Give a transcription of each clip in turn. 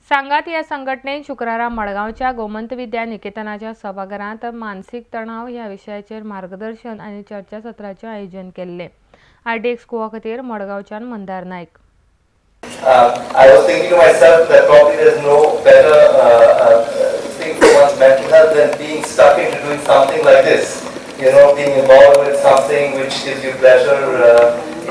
सांगात या संघटनेन शुक्रारा मडगावच्या गोमंत विद्या निकेतनाच्या सभाघरांत मानसिक तणाव ह्या विशयाचेर मार्गदर्शन आनी चर्चासत्राचें आयोजन केल्लें. आरडीएक्स गोवा खातीर मडगावच्यान मंदार नायक. I was thinking to myself that probably there's no better thing for one's mental health than being stuck into doing something like this. You know, being involved with something which gives you pleasure,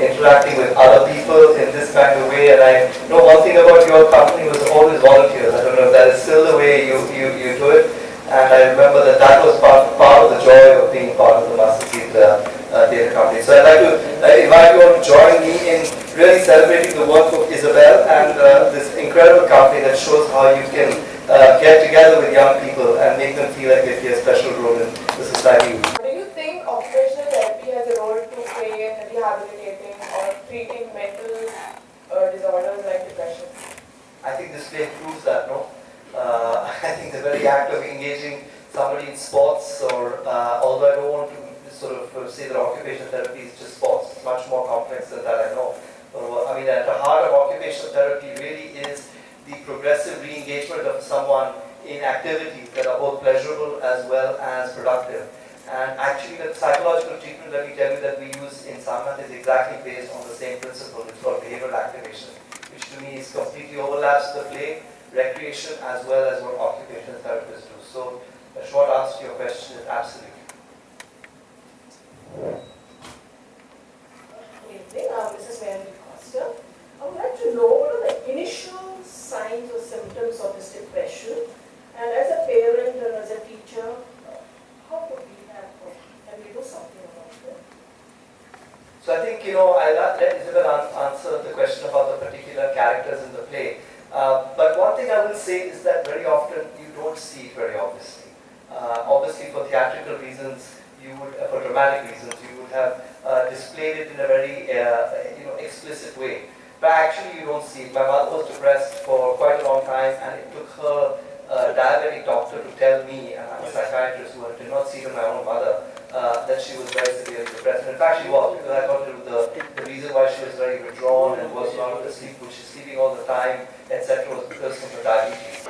interacting with other people in this kind of way. And I know one thing about your company was always volunteers. I don't know if that is still the way you do it. And I remember that was part of the joy of being part of the Master Seed Data Company. So I'd like to invite you all to join me in really celebrating the work of Isabel and this incredible company that shows how you can get together with young people and make them feel like they play a special role in the society. Do you think occupational therapy has a role to play in rehabilitating or treating mental disorders like depression? I think this play proves that, no? I think the very act of engaging somebody in sports, or although I don't want to sort of say that occupational therapy is just sports, it's much more complex than that, I know. I mean, at the heart of occupational therapy really is the progressive re-engagement of someone in activities that are both pleasurable as well as productive. And actually the psychological treatment, let me tell you, that we use in Samant is exactly based on the same principle. It's called behavioral activation, which to me is completely overlaps the play, recreation, as well as what occupational therapists do. So the short answer to your question is absolutely. Good evening, Mrs. Mary Costa. I would like to know what are the initial signs or symptoms of this depression, and as a parent and as a teacher, how could we have, can we do something about it? So I think, I'll let Isabel answer the question about the particular characters in the play. But one thing I will say is that very often you don't see it very obviously. Obviously for theatrical reasons, for dramatic reasons, you would have displayed it in a very explicit way. But actually you don't see it. My mother was depressed for quite a long time, and it took her diabetic doctor to tell me, and I'm a psychiatrist who did not see it in my own mother, that she was very severely depressed. And in fact she was, because I thought the reason why she was very withdrawn and was not able to sleep, which is sleeping all the time, etc., was because of her diabetes.